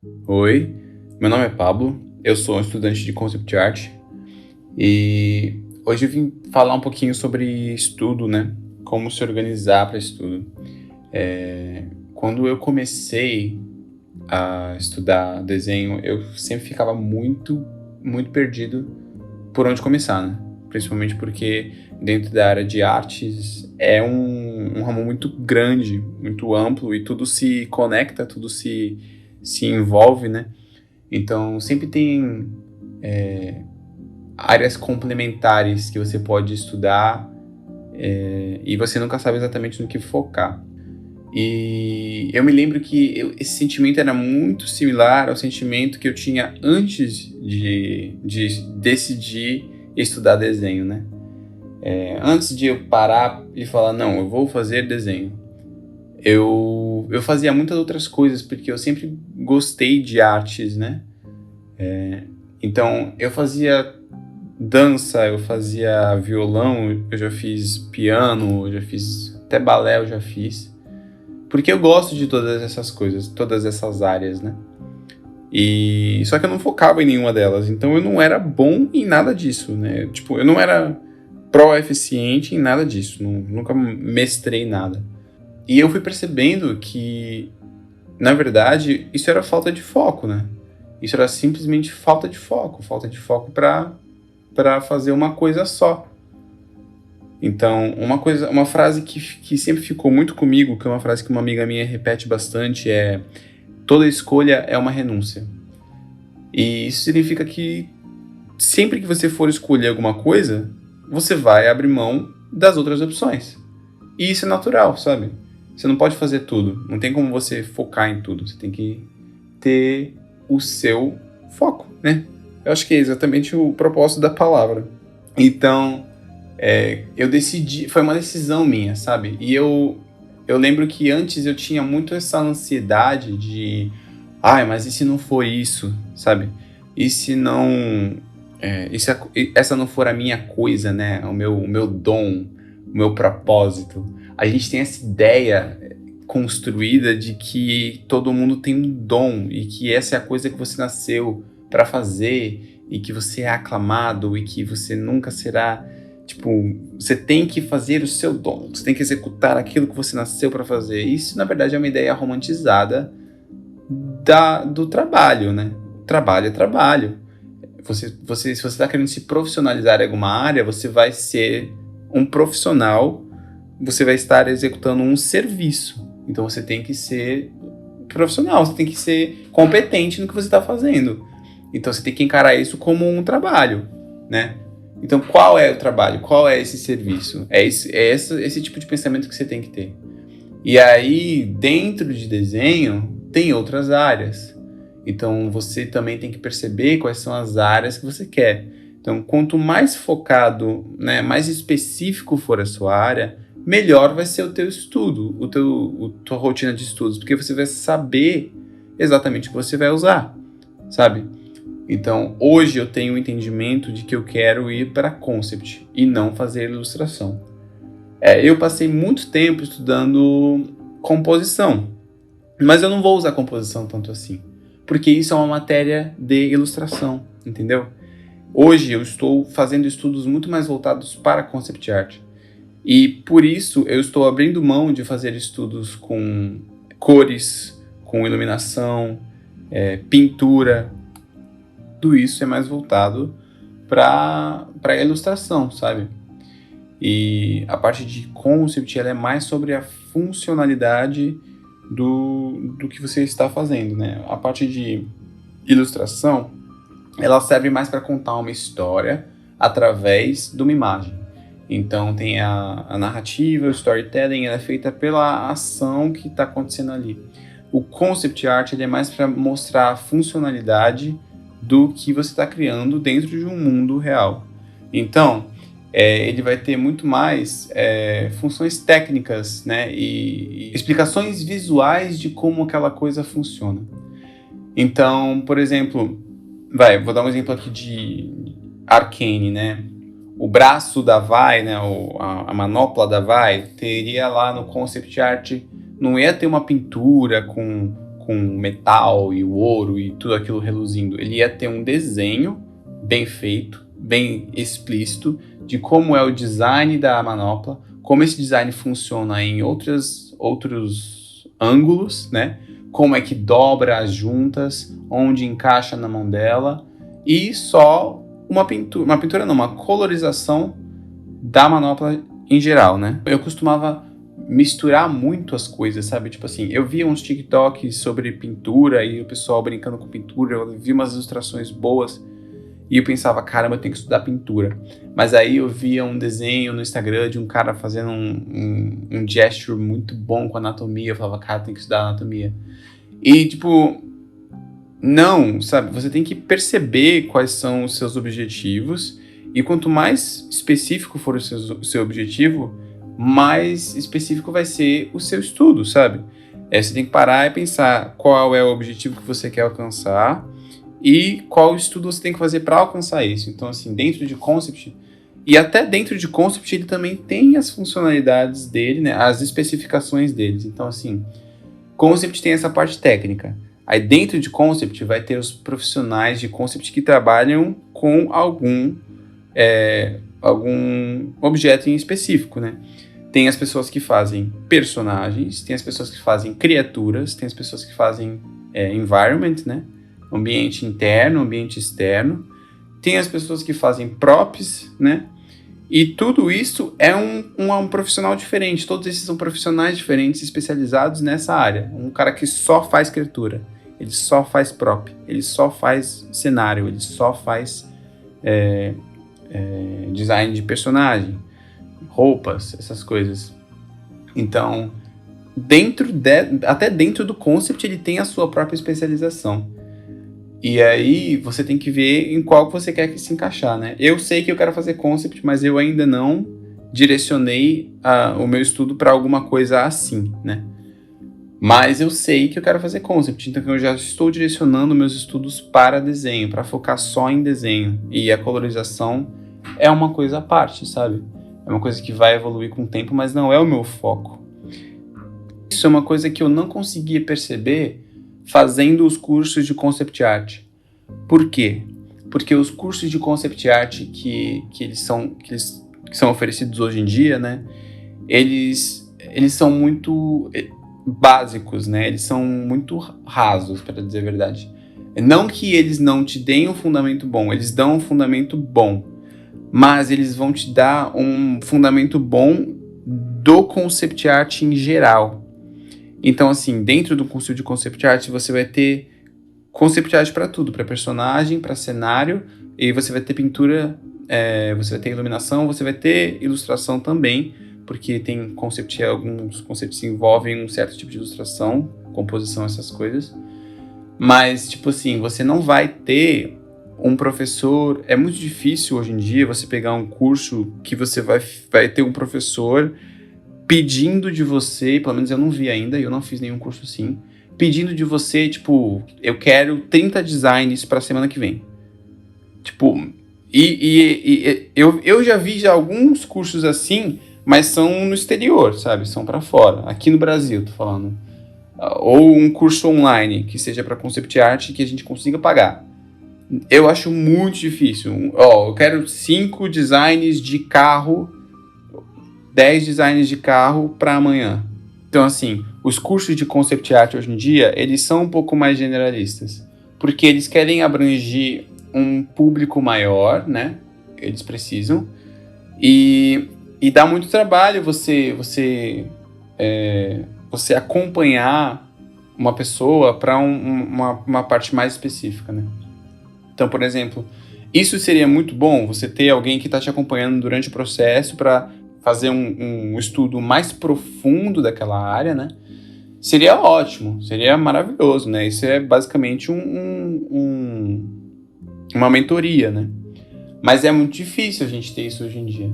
Oi, meu nome é Pablo, eu sou um estudante de Concept Art e hoje eu vim falar um pouquinho sobre estudo, né? Como se organizar para estudo. Quando eu comecei a estudar desenho, eu sempre ficava muito perdido por onde começar, né? Principalmente porque dentro da área de artes é um ramo muito grande, muito amplo e tudo se conecta, tudo se envolve, né? Então, sempre tem áreas complementares que você pode estudar e você nunca sabe exatamente no que focar. E eu me lembro que esse sentimento era muito similar ao sentimento que eu tinha antes de decidir estudar desenho, né? Antes de eu parar e falar, não, eu vou fazer desenho. Eu fazia muitas outras coisas, porque eu sempre gostei de artes, né? Então, eu fazia dança, eu fazia violão, eu já fiz piano, eu já fiz até balé, eu já fiz. Porque eu gosto de todas essas coisas, todas essas áreas, né? E só que eu não focava em nenhuma delas, então eu não era bom em nada disso, né? Tipo, eu não era pró-eficiente em nada disso, nunca mestrei nada. E eu fui percebendo que, na verdade, isso era falta de foco, né? Isso era simplesmente falta de foco para fazer uma coisa só. Então, uma frase que sempre ficou muito comigo, que é uma frase que uma amiga minha repete bastante, é: toda escolha é uma renúncia. E isso significa que sempre que você for escolher alguma coisa, você vai abrir mão das outras opções. E isso é natural, sabe? Você não pode fazer tudo, não tem como você focar em tudo, você tem que ter o seu foco, né? Eu acho que é exatamente o propósito da palavra. Então, eu decidi, foi uma decisão minha, sabe? E eu lembro que antes eu tinha muito essa ansiedade de, ai, mas e se não for isso, sabe? E se não, e se essa não for a minha coisa, né? O meu dom, o meu propósito. A gente tem essa ideia construída de que todo mundo tem um dom e que essa é a coisa que você nasceu para fazer e que você é aclamado e que você nunca será. Tipo, você tem que fazer o seu dom, você tem que executar aquilo que você nasceu para fazer. Isso, na verdade, é uma ideia romantizada do trabalho, né? Trabalho é trabalho. Se você está querendo se profissionalizar em alguma área, você vai ser um profissional, você vai estar executando um serviço. Então você tem que ser profissional, você tem que ser competente no que você está fazendo. Então você tem que encarar isso como um trabalho, né? Então qual é o trabalho? Qual é esse serviço? Esse tipo de pensamento que você tem que ter. E aí, dentro de desenho, tem outras áreas. Então você também tem que perceber quais são as áreas que você quer. Então, quanto mais focado, né, mais específico for a sua área, melhor vai ser o teu estudo, tua rotina de estudos, porque você vai saber exatamente o que você vai usar, sabe? Então, hoje eu tenho o entendimento de que eu quero ir para concept e não fazer ilustração. Eu passei muito tempo estudando composição, mas eu não vou usar composição tanto assim, porque isso é uma matéria de ilustração, entendeu? Hoje eu estou fazendo estudos muito mais voltados para concept art. E por isso eu estou abrindo mão de fazer estudos com cores, com iluminação, pintura. Tudo isso é mais voltado para a ilustração, sabe? E a parte de concept ela é mais sobre a funcionalidade do que você está fazendo, né? A parte de ilustração ela serve mais para contar uma história através de uma imagem. Então tem a narrativa, o storytelling, ela é feita pela ação que está acontecendo ali. O concept art ele é mais para mostrar a funcionalidade do que você está criando dentro de um mundo real. Então, ele vai ter muito mais funções técnicas, né, e explicações visuais de como aquela coisa funciona. Então, por exemplo, vou dar um exemplo aqui de Arcane, né? O braço da Vi, né, a manopla da Vi, teria lá no concept art, não ia ter uma pintura com metal e o ouro e tudo aquilo reluzindo. Ele ia ter um desenho bem feito, bem explícito, de como é o design da manopla, como esse design funciona em outros ângulos, né? Como é que dobra as juntas, onde encaixa na mão dela, e só uma pintura não, uma colorização da manopla em geral, né? Eu costumava misturar muito as coisas, sabe? Tipo assim, eu via uns TikToks sobre pintura e o pessoal brincando com pintura, eu vi umas ilustrações boas e eu pensava, caramba, eu tenho que estudar pintura. Mas aí eu via um desenho no Instagram de um cara fazendo um gesture muito bom com anatomia, eu falava, cara, eu tenho que estudar anatomia. E, tipo, não, sabe? Você tem que perceber quais são os seus objetivos e quanto mais específico for o seu objetivo, mais específico vai ser o seu estudo, sabe? Você tem que parar e pensar qual é o objetivo que você quer alcançar e qual estudo você tem que fazer para alcançar isso. Então, assim, dentro de Concept, e até dentro de Concept ele também tem as funcionalidades dele, né? As especificações deles. Então, assim, Concept tem essa parte técnica. Aí dentro de Concept vai ter os profissionais de Concept que trabalham com algum objeto em específico, né? Tem as pessoas que fazem personagens, tem as pessoas que fazem criaturas, tem as pessoas que fazem environment, né? Ambiente interno, ambiente externo. Tem as pessoas que fazem props, né? E tudo isso é um profissional diferente. Todos esses são profissionais diferentes, especializados nessa área. Um cara que só faz criatura, ele só faz prop, ele só faz cenário, ele só faz design de personagem, roupas, essas coisas. Então, até dentro do Concept ele tem a sua própria especialização. E aí você tem que ver em qual você quer que se encaixar, né? Eu sei que eu quero fazer Concept, mas eu ainda não direcionei o meu estudo para alguma coisa assim, né? Mas eu sei que eu quero fazer Concept, então eu já estou direcionando meus estudos para desenho, para focar só em desenho. E a colorização é uma coisa à parte, sabe? É uma coisa que vai evoluir com o tempo, mas não é o meu foco. Isso é uma coisa que eu não conseguia perceber fazendo os cursos de Concept Art. Por quê? Porque os cursos de Concept Art que são oferecidos hoje em dia, né? Eles são muito básicos, né? Eles são muito rasos, para dizer a verdade. Não que eles não te deem um fundamento bom, eles dão um fundamento bom, mas eles vão te dar um fundamento bom do Concept Art em geral. Então, assim, dentro do curso de Concept Art, você vai ter Concept Art para tudo, para personagem, para cenário, e você vai ter pintura, você vai ter iluminação, você vai ter ilustração também, porque tem alguns conceitos que envolvem um certo tipo de ilustração, composição, essas coisas. Mas, tipo assim, você não vai ter um professor... É muito difícil hoje em dia você pegar um curso que você vai ter um professor pedindo de você, pelo menos eu não vi ainda, eu não fiz nenhum curso assim, pedindo de você, tipo, eu quero 30 designs pra semana que vem. Tipo, eu já vi alguns cursos assim, mas são no exterior, sabe? São pra fora. Aqui no Brasil, tô falando. Ou um curso online, que seja pra Concept Art, que a gente consiga pagar. Eu acho muito difícil. Eu quero 5 designs de carro, 10 designs de carro para amanhã. Então, assim, os cursos de Concept Art hoje em dia, eles são um pouco mais generalistas, porque eles querem abranger um público maior, né? Eles precisam. E dá muito trabalho você acompanhar uma pessoa para uma parte mais específica, né? Então, por exemplo, isso seria muito bom, você ter alguém que está te acompanhando durante o processo para fazer um estudo mais profundo daquela área, né? Seria ótimo, seria maravilhoso, né? Isso é basicamente uma mentoria, né? Mas é muito difícil a gente ter isso hoje em dia.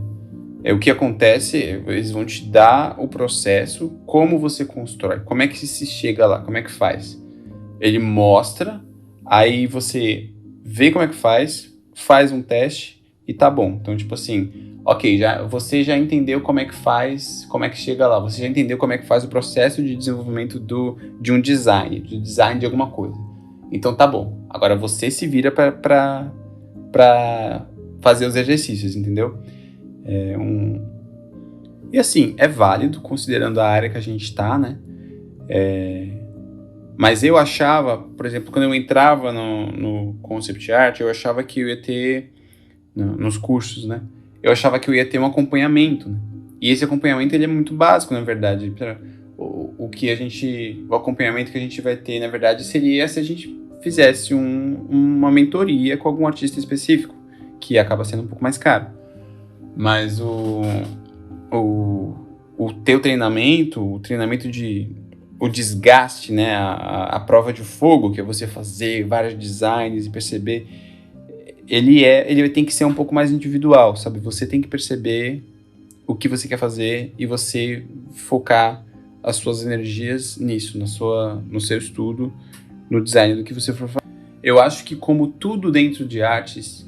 O que acontece, eles vão te dar o processo, como você constrói, como é que se chega lá, como é que faz. Ele mostra, aí você vê como é que faz um teste e tá bom. Então, tipo assim, Ok, você já entendeu como é que faz, como é que chega lá, você já entendeu como é que faz o processo de desenvolvimento de um design, do design de alguma coisa. Então tá bom, agora você se vira para fazer os exercícios, entendeu? E assim, é válido considerando a área que a gente tá, né? Mas eu achava, por exemplo, quando eu entrava no Concept Art, eu achava que eu ia ter, nos cursos, né? Eu achava que eu ia ter um acompanhamento, né? E esse acompanhamento, ele é muito básico, na verdade. O acompanhamento que a gente vai ter, na verdade, seria se a gente fizesse uma mentoria com algum artista específico, que acaba sendo um pouco mais caro. Mas o teu treinamento, o desgaste, né, a prova de fogo, que é você fazer vários designs e perceber, ele tem que ser um pouco mais individual, sabe? Você tem que perceber o que você quer fazer e você focar as suas energias nisso, no seu estudo, no design do que você for fazer. Eu acho que, como tudo dentro de artes,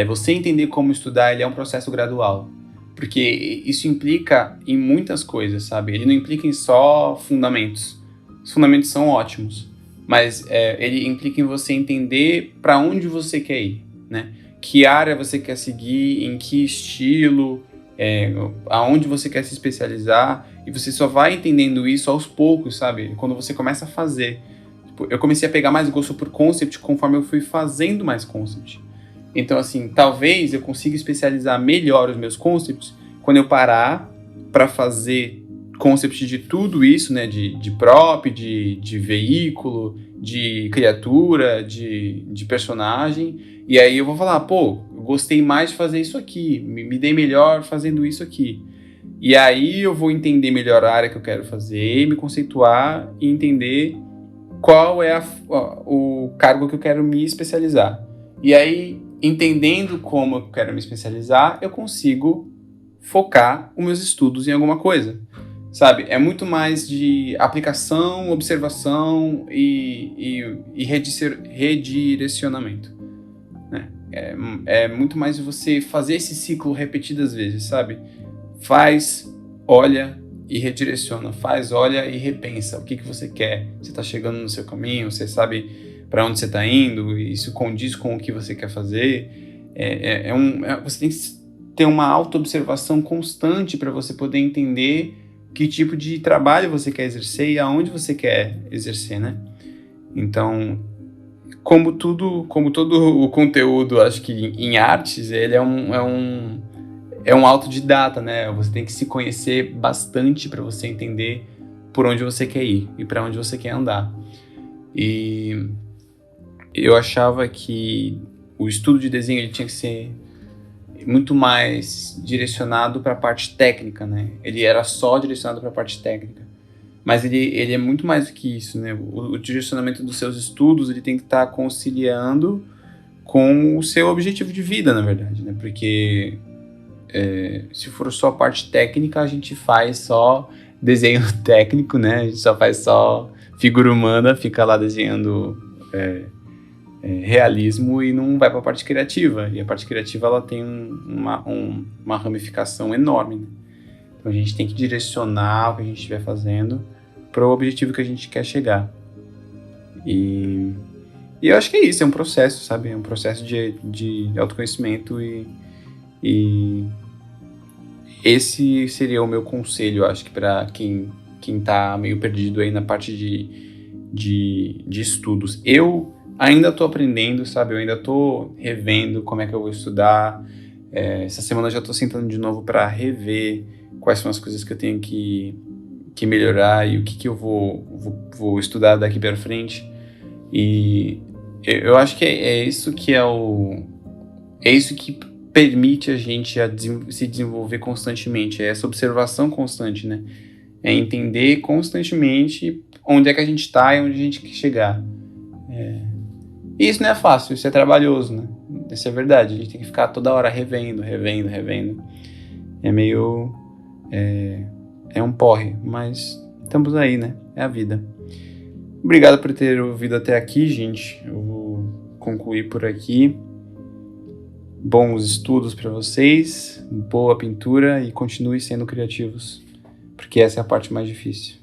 você entender como estudar, ele é um processo gradual. Porque isso implica em muitas coisas, sabe? Ele não implica em só fundamentos. Os fundamentos são ótimos, mas ele implica em você entender para onde você quer ir, né? Que área você quer seguir, em que estilo, aonde você quer se especializar, e você só vai entendendo isso aos poucos, sabe? Quando você começa a fazer. Tipo, eu comecei a pegar mais gosto por concept conforme eu fui fazendo mais concept. Então, assim, talvez eu consiga especializar melhor os meus concepts quando eu parar para fazer concept de tudo isso, né? De prop, de veículo, de criatura, de personagem. E aí eu vou falar, pô, eu gostei mais de fazer isso aqui, me dei melhor fazendo isso aqui. E aí eu vou entender melhor a área que eu quero fazer, me conceituar e entender qual é o cargo que eu quero me especializar. E aí, entendendo como eu quero me especializar, eu consigo focar os meus estudos em alguma coisa, sabe? É muito mais de aplicação, observação e redirecionamento, né? É muito mais de você fazer esse ciclo repetidas vezes, sabe? Faz, olha e redireciona, faz, olha e repensa o que você quer. Você está chegando no seu caminho, você sabe para onde você está indo, e isso condiz com o que você quer fazer. Você tem que ter uma auto-observação constante para você poder entender que tipo de trabalho você quer exercer e aonde você quer exercer, né? Então, como todo o conteúdo, acho que em artes, ele é um autodidata, né? Você tem que se conhecer bastante para você entender por onde você quer ir e para onde você quer andar. E eu achava que o estudo de desenho ele tinha que ser muito mais direcionado para a parte técnica, né? Ele era só direcionado para a parte técnica. Mas ele é muito mais do que isso, né? O direcionamento dos seus estudos ele tem que estar conciliando com o seu objetivo de vida, na verdade, né? Porque se for só a parte técnica, a gente faz só desenho técnico, né? A gente só faz só figura humana, fica lá desenhando realismo e não vai para a parte criativa. E a parte criativa ela tem uma ramificação enorme, né? Então a gente tem que direcionar o que a gente estiver fazendo para o objetivo que a gente quer chegar. E eu acho que é isso, é um processo, sabe? É um processo de autoconhecimento e esse seria o meu conselho, acho que para quem tá meio perdido aí na parte de estudos. Eu ainda tô aprendendo, sabe? Eu ainda tô revendo como é que eu vou estudar. Essa semana eu já tô sentando de novo para rever quais são as coisas que eu tenho que melhorar e o que eu vou estudar daqui para frente. E eu acho que é isso que é isso que permite a gente se desenvolver constantemente, é essa observação constante, né? É entender constantemente onde é que a gente está e onde a gente quer chegar. E isso não é fácil, isso é trabalhoso, né? Isso é verdade, a gente tem que ficar toda hora revendo. É meio... É um porre, mas estamos aí, né? É a vida. Obrigado por ter ouvido até aqui, gente. Eu vou concluir por aqui. Bons estudos para vocês, boa pintura e continue sendo criativos, porque essa é a parte mais difícil.